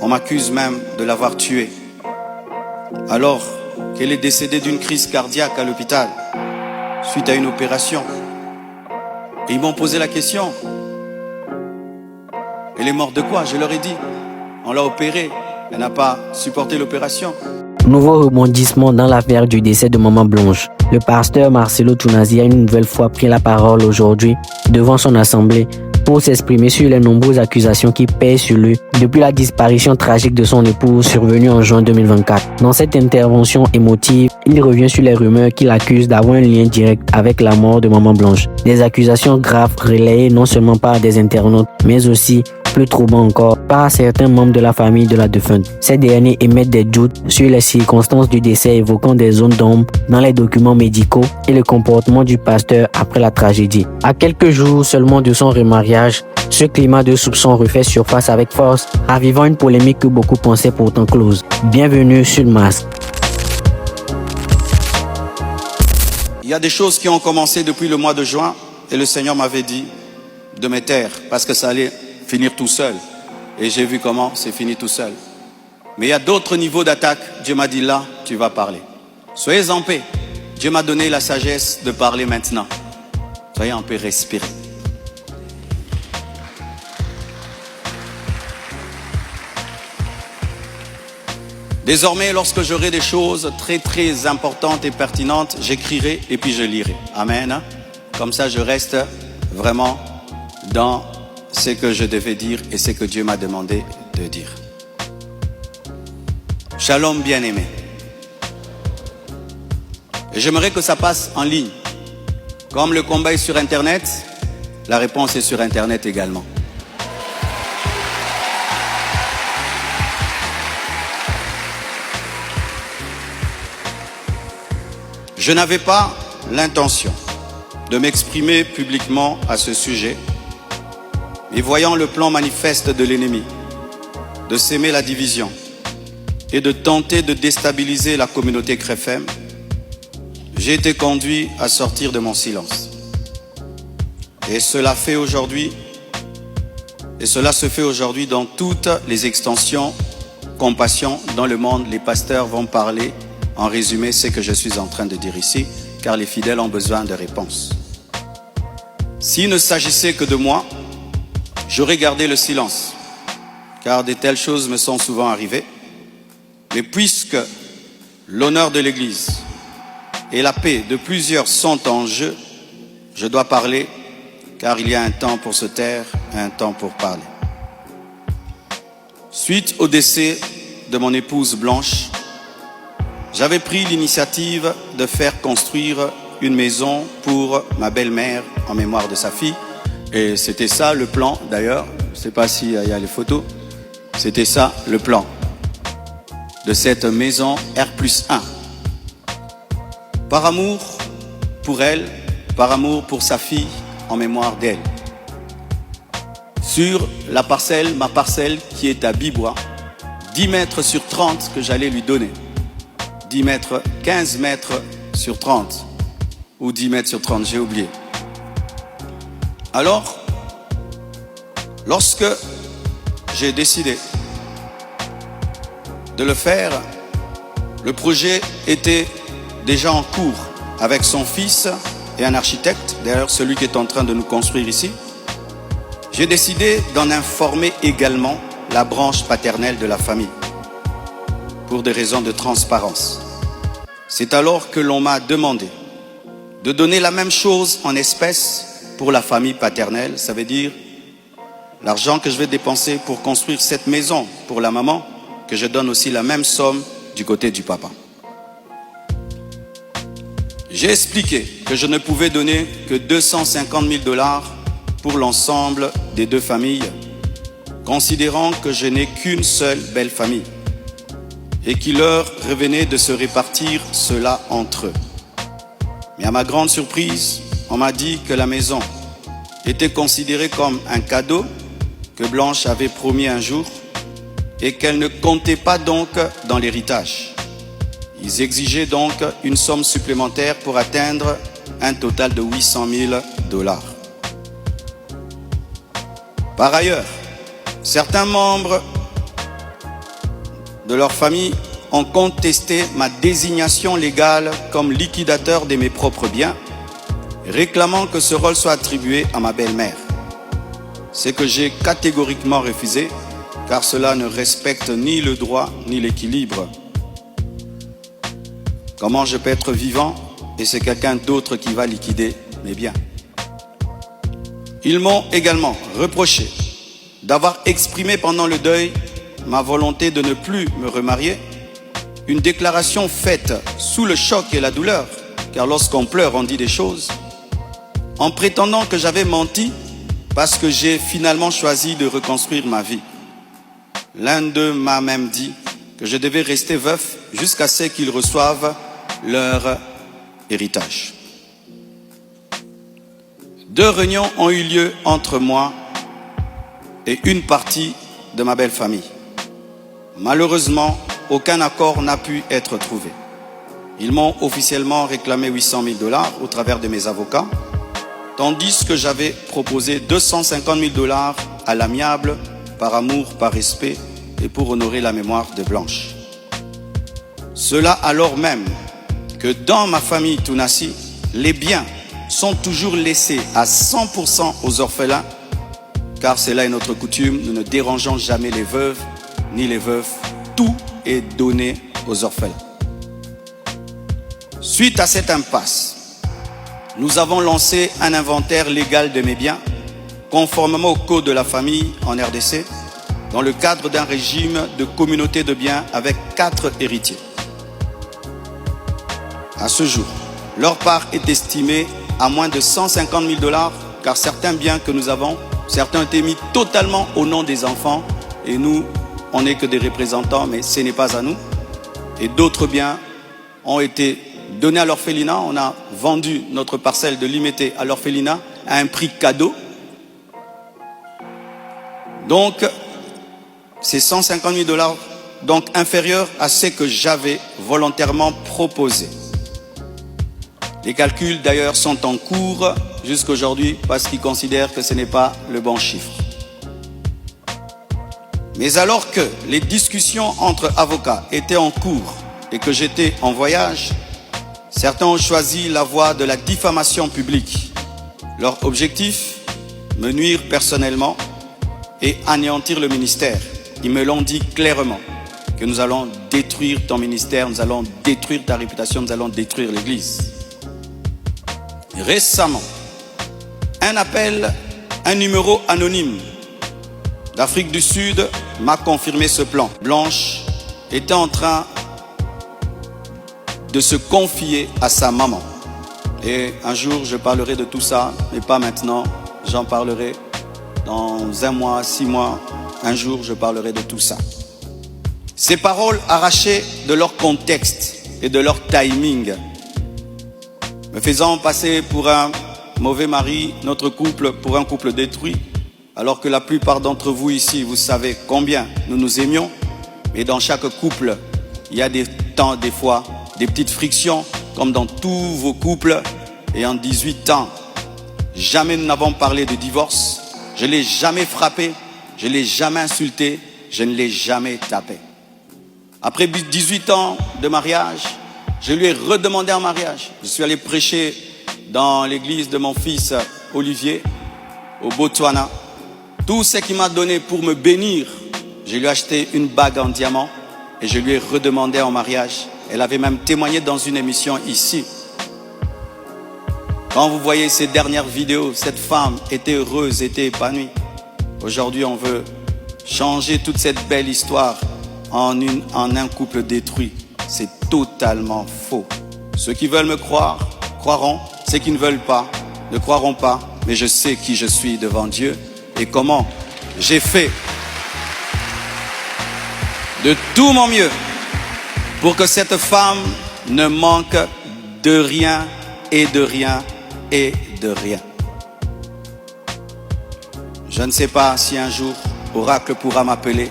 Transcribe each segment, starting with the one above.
On m'accuse même de l'avoir tuée, alors qu'elle est décédée d'une crise cardiaque à l'hôpital, suite à une opération. Et ils m'ont posé la question. Elle est morte de quoi? Je leur ai dit. On l'a opérée. Elle n'a pas supporté l'opération. Nouveau rebondissement dans l'affaire du décès de Maman Blanche. Le pasteur Marcelo Tounazi a une nouvelle fois pris la parole aujourd'hui devant son assemblée pour s'exprimer sur les nombreuses accusations qui pèsent sur lui depuis la disparition tragique de son épouse survenue en juin 2024. Dans cette intervention émotive, il revient sur les rumeurs qu'il accuse d'avoir un lien direct avec la mort de Maman Blanche. Des accusations graves relayées non seulement par des internautes, mais aussi, plus troublant encore, par certains membres de la famille de la défunte. Ces derniers émettent des doutes sur les circonstances du décès, évoquant des zones d'ombre dans les documents médicaux et le comportement du pasteur après la tragédie. À quelques jours seulement de son remariage, ce climat de soupçon refait surface avec force, ravivant une polémique que beaucoup pensaient pourtant close. Bienvenue sur le masque. Il y a des choses qui ont commencé depuis le mois de juin et le Seigneur m'avait dit de me taire parce que ça allait finir tout seul. Et j'ai vu comment c'est fini tout seul. Mais il y a d'autres niveaux d'attaque. Dieu m'a dit là, tu vas parler. Soyez en paix. Dieu m'a donné la sagesse de parler maintenant. Soyez en paix, respirez. Désormais, lorsque j'aurai des choses très importantes et pertinentes, j'écrirai et puis je lirai. Amen. Comme ça, je reste vraiment dans ce que je devais dire et ce que Dieu m'a demandé de dire. Shalom bien-aimé. Et j'aimerais que ça passe en ligne. Comme le combat est sur Internet, la réponse est sur Internet également. Je n'avais pas l'intention de m'exprimer publiquement à ce sujet, mais voyant le plan manifeste de l'ennemi, de s'aimer la division et de tenter de déstabiliser la communauté CREFEM, j'ai été conduit à sortir de mon silence. Et cela se fait aujourd'hui dans toutes les extensions compassion dans le monde. Les pasteurs vont parler en résumé ce que je suis en train de dire ici, car les fidèles ont besoin de réponses. S'il ne s'agissait que de moi, j'aurais gardé le silence, car de telles choses me sont souvent arrivées. Mais puisque l'honneur de l'Église et la paix de plusieurs sont en jeu, je dois parler, car il y a un temps pour se taire, un temps pour parler. Suite au décès de mon épouse Blanche, j'avais pris l'initiative de faire construire une maison pour ma belle-mère en mémoire de sa fille. Et c'était ça le plan d'ailleurs. Je ne sais pas s'il y a les photos. C'était ça le plan de cette maison R+1. Par amour pour elle, par amour pour sa fille en mémoire d'elle. Sur la parcelle, ma parcelle qui est à Bibois, 10 mètres sur 30 que j'allais lui donner. 10 mètres, 15 mètres sur 30 ou 10 mètres sur 30, j'ai oublié. Alors, lorsque j'ai décidé de le faire, le projet était déjà en cours avec son fils et un architecte, d'ailleurs celui qui est en train de nous construire ici. J'ai décidé d'en informer également la branche paternelle de la famille, pour des raisons de transparence. C'est alors que l'on m'a demandé de donner la même chose en espèces pour la famille paternelle. Ça veut dire l'argent que je vais dépenser pour construire cette maison pour la maman, que je donne aussi la même somme du côté du papa. J'ai expliqué que je ne pouvais donner que 250 000 $ pour l'ensemble des deux familles, considérant que je n'ai qu'une seule belle famille et qu'il leur revenait de se répartir cela entre eux. Mais à ma grande surprise, on m'a dit que la maison était considérée comme un cadeau que Blanche avait promis un jour et qu'elle ne comptait pas donc dans l'héritage. Ils exigeaient donc une somme supplémentaire pour atteindre un total de 800 000 $. Par ailleurs, certains membres de leur famille ont contesté ma désignation légale comme liquidateur de mes propres biens, réclamant que ce rôle soit attribué à ma belle-mère. C'est que j'ai catégoriquement refusé, car cela ne respecte ni le droit ni l'équilibre. Comment je peux être vivant et c'est quelqu'un d'autre qui va liquider mes biens? Ils m'ont également reproché d'avoir exprimé pendant le deuil ma volonté de ne plus me remarier, une déclaration faite sous le choc et la douleur, car lorsqu'on pleure, on dit des choses, en prétendant que j'avais menti parce que j'ai finalement choisi de reconstruire ma vie. L'un d'eux m'a même dit que je devais rester veuf jusqu'à ce qu'ils reçoivent leur héritage. 2 réunions ont eu lieu entre moi et une partie de ma belle famille. Malheureusement, aucun accord n'a pu être trouvé. Ils m'ont officiellement réclamé 800 000 $ au travers de mes avocats, tandis que j'avais proposé 250 000 $ à l'amiable, par amour, par respect et pour honorer la mémoire de Blanche. Cela alors même que dans ma famille Tounassi, les biens sont toujours laissés à 100% aux orphelins, car cela est notre coutume, nous ne dérangeons jamais les veuves ni les veufs, tout est donné aux orphelins. Suite à cette impasse, nous avons lancé un inventaire légal de mes biens, conformément au code de la famille en RDC, dans le cadre d'un régime de communauté de biens avec 4 héritiers. À ce jour, leur part est estimée à moins de 150 000 $, car certains biens que nous avons, certains ont été mis totalement au nom des enfants, et nous, on n'est que des représentants, mais ce n'est pas à nous. Et d'autres biens ont été donnés à l'orphelinat. On a vendu notre parcelle de Limété à l'orphelinat à un prix cadeau. Donc, c'est 150 000 $, donc inférieur à ce que j'avais volontairement proposé. Les calculs d'ailleurs sont en cours jusqu'à aujourd'hui parce qu'ils considèrent que ce n'est pas le bon chiffre. Mais alors que les discussions entre avocats étaient en cours et que j'étais en voyage, certains ont choisi la voie de la diffamation publique. Leur objectif, me nuire personnellement et anéantir le ministère. Ils me l'ont dit clairement, que nous allons détruire ton ministère, nous allons détruire ta réputation, nous allons détruire l'Église. Récemment, un numéro anonyme d'Afrique du Sud m'a confirmé ce plan. Blanche était en train de se confier à sa maman. Et un jour, je parlerai de tout ça, mais pas maintenant. J'en parlerai dans 1 mois, 6 mois. Un jour, je parlerai de tout ça. Ces paroles arrachées de leur contexte et de leur timing, me faisant passer pour un mauvais mari, notre couple pour un couple détruit, alors que la plupart d'entre vous ici, vous savez combien nous nous aimions. Et dans chaque couple, il y a des temps, des fois, des petites frictions, comme dans tous vos couples. Et en 18 ans, jamais nous n'avons parlé de divorce. Je ne l'ai jamais frappé, je ne l'ai jamais insulté, je ne l'ai jamais tapé. Après 18 ans de mariage, je lui ai redemandé en mariage. Je suis allé prêcher dans l'église de mon fils Olivier, au Botswana. Tout ce qu'il m'a donné pour me bénir, je lui ai acheté une bague en diamant et je lui ai redemandé en mariage. Elle avait même témoigné dans une émission ici. Quand vous voyez ces dernières vidéos, cette femme était heureuse, était épanouie. Aujourd'hui, on veut changer toute cette belle histoire en un couple détruit. C'est totalement faux. Ceux qui veulent me croire, croiront. Ceux qui ne veulent pas, ne croiront pas. Mais je sais qui je suis devant Dieu et comment j'ai fait de tout mon mieux pour que cette femme ne manque de rien et de rien et de rien. Je ne sais pas si un jour Oracle pourra m'appeler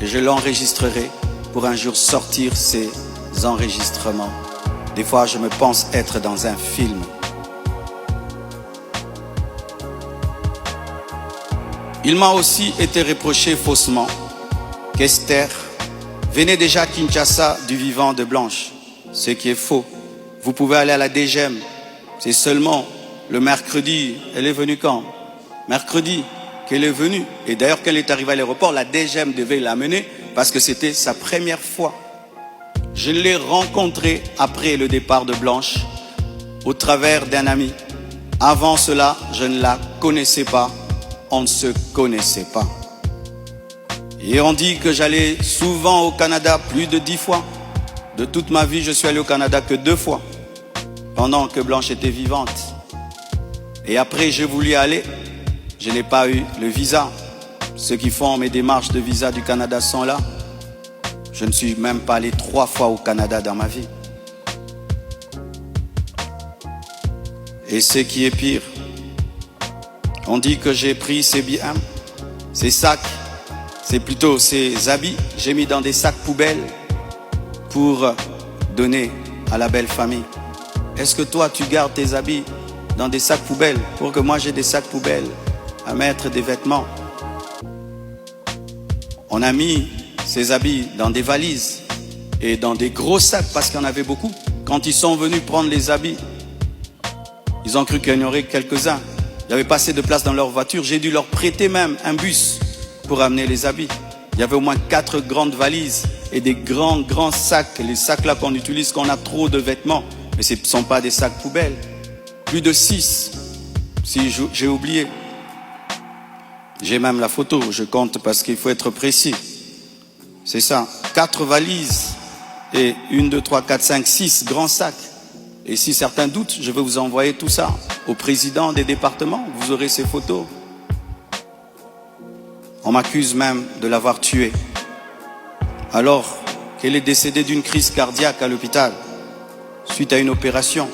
et je l'enregistrerai pour un jour sortir ces enregistrements. Des fois, je me pense être dans un film. Il m'a aussi été reproché faussement qu'Esther venez déjà à Kinshasa du vivant de Blanche, ce qui est faux. Vous pouvez aller à la DGM. C'est seulement le mercredi. Elle est venue quand? Mercredi qu'elle est venue. Et d'ailleurs, quand elle est arrivée à l'aéroport, la DGM devait l'amener parce que c'était sa première fois. Je l'ai rencontrée après le départ de Blanche au travers d'un ami. Avant cela, je ne la connaissais pas. On ne se connaissait pas. Et on dit que j'allais souvent au Canada, plus de 10 fois. De toute ma vie, je suis allé au Canada que 2 fois, pendant que Blanche était vivante. Et après, j'ai voulu aller, je n'ai pas eu le visa. Ceux qui font mes démarches de visa du Canada sont là. Je ne suis même pas allé 3 fois au Canada dans ma vie. Et ce qui est pire, on dit que j'ai pris ces biens, ces sacs, c'est plutôt ces habits, j'ai mis dans des sacs poubelles pour donner à la belle famille. Est-ce que toi, tu gardes tes habits dans des sacs poubelles pour que moi j'ai des sacs poubelles à mettre des vêtements? On a mis ces habits dans des valises et dans des gros sacs parce qu'il y en avait beaucoup. Quand ils sont venus prendre les habits, ils ont cru qu'il y en aurait quelques-uns. Il n'y avait pas assez de place dans leur voiture. J'ai dû leur prêter même un bus pour amener les habits. Il y avait au moins 4 grandes valises et des grands sacs. Les sacs là qu'on utilise quand on a trop de vêtements. Mais ce ne sont pas des sacs poubelles. Plus de 6, si j'ai oublié. J'ai même la photo, je compte parce qu'il faut être précis. C'est ça, 4 valises et 1, 2, 3, 4, 5, 6 grands sacs. Et si certains doutent, je vais vous envoyer tout ça au président des départements. Vous aurez ces photos. On m'accuse même de l'avoir tuée, alors qu'elle est décédée d'une crise cardiaque à l'hôpital, suite à une opération.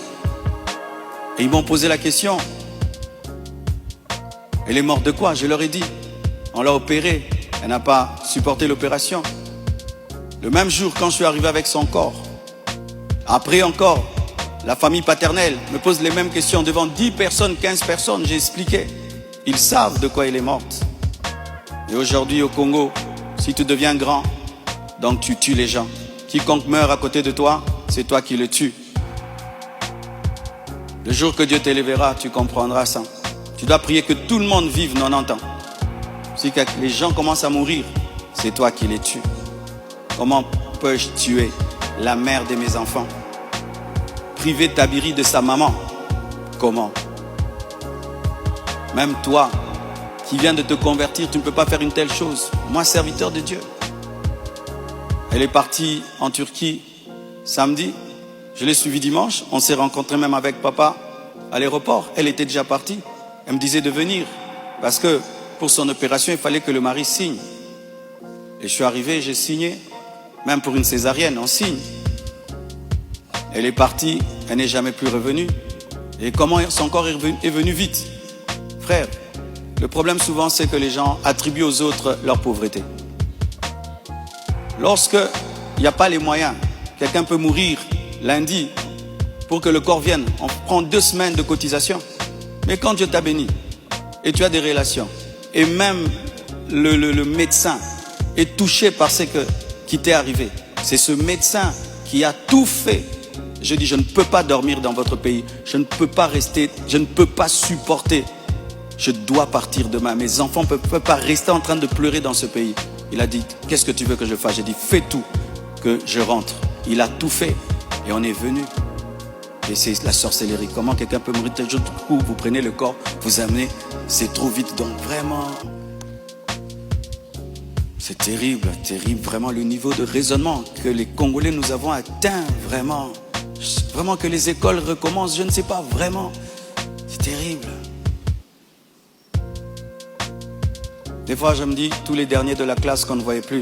Et ils m'ont posé la question. Elle est morte de quoi? Je leur ai dit. On l'a opérée. Elle n'a pas supporté l'opération. Le même jour, quand je suis arrivé avec son corps, après encore, la famille paternelle me pose les mêmes questions devant 10 personnes, 15 personnes. J'ai expliqué. Ils savent de quoi elle est morte. Et aujourd'hui au Congo, si tu deviens grand, donc tu tues les gens. Quiconque meurt à côté de toi, c'est toi qui le tues. Le jour que Dieu t'élèvera, tu comprendras ça. Tu dois prier que tout le monde vive 90 ans. Si les gens commencent à mourir, c'est toi qui les tues. Comment peux-je tuer la mère de mes enfants? Priver Tabiri de sa maman? Comment? Même toi, qui viens de te convertir, tu ne peux pas faire une telle chose. Moi, serviteur de Dieu. Elle est partie en Turquie samedi. Je l'ai suivie dimanche. On s'est rencontrés même avec papa à l'aéroport. Elle était déjà partie. Elle me disait de venir. Parce que pour son opération, il fallait que le mari signe. Et je suis arrivé, j'ai signé. Même pour une césarienne, on signe. Elle est partie, elle n'est jamais plus revenue. Et comment son corps est venu vite? Frère, le problème souvent, c'est que les gens attribuent aux autres leur pauvreté. Lorsque il n'y a pas les moyens, quelqu'un peut mourir lundi pour que le corps vienne. On prend 2 semaines de cotisation. Mais quand Dieu t'a béni et tu as des relations, et même le médecin est touché par ce qui t'est arrivé, c'est ce médecin qui a tout fait. Je dis, je ne peux pas dormir dans votre pays, je ne peux pas rester, je ne peux pas supporter. Je dois partir demain. Mes enfants ne peuvent pas rester en train de pleurer dans ce pays. Il a dit, qu'est-ce que tu veux que je fasse? J'ai dit, fais tout, que je rentre. Il a tout fait et on est venu. Et c'est la sorcellerie. Comment quelqu'un peut mourir tel jour? Du coup, vous prenez le corps, vous amenez, c'est trop vite. Donc vraiment, c'est terrible, terrible. Vraiment le niveau de raisonnement que les Congolais nous avons atteint. Vraiment, vraiment que les écoles recommencent, je ne sais pas, vraiment. C'est terrible. Des fois, je me dis, tous les derniers de la classe qu'on ne voyait plus,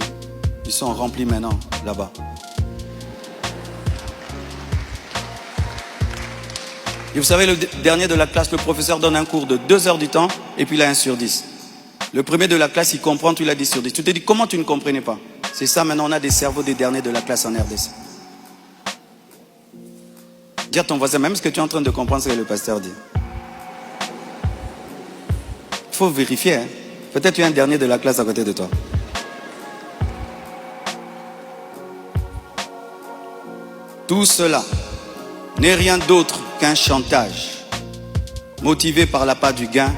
ils sont remplis maintenant, là-bas. Et vous savez, le dernier de la classe, le professeur donne un cours de 2 heures du temps, et puis il a 1 sur 10. Le premier de la classe, il comprend, tu l'as 10 sur 10. Tu te dis, comment tu ne comprenais pas? C'est ça, maintenant, on a des cerveaux des derniers de la classe en RDC. Dis à ton voisin, même ce que tu es en train de comprendre, ce que le pasteur dit. Il faut vérifier, hein. Peut-être tu es un dernier de la classe à côté de toi. Tout cela n'est rien d'autre qu'un chantage, motivé par l'appât du gain,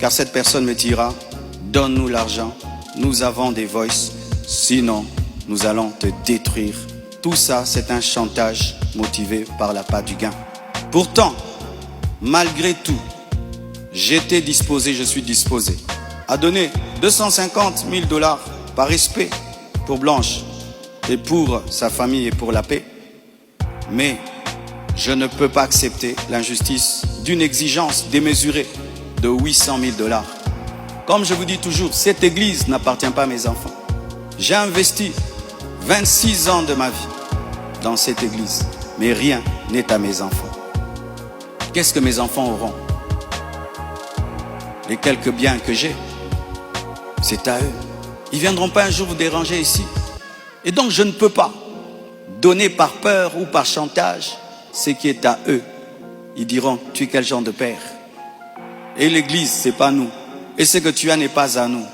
car cette personne me dira, donne-nous l'argent, nous avons des voices, sinon nous allons te détruire. Tout ça, c'est un chantage motivé par l'appât du gain. Pourtant, malgré tout, j'étais disposé, je suis disposé à donner 250 000 $ par respect pour Blanche et pour sa famille et pour la paix. Mais je ne peux pas accepter l'injustice d'une exigence démesurée de 800 000 $. Comme je vous dis toujours, cette église n'appartient pas à mes enfants. J'ai investi 26 ans de ma vie dans cette église, mais rien n'est à mes enfants. Qu'est-ce que mes enfants auront? Les quelques biens que j'ai, c'est à eux. Ils ne viendront pas un jour vous déranger ici. Et donc je ne peux pas donner par peur ou par chantage ce qui est à eux. Ils diront, tu es quel genre de père? Et l'église, c'est pas nous. Et ce que tu as n'est pas à nous.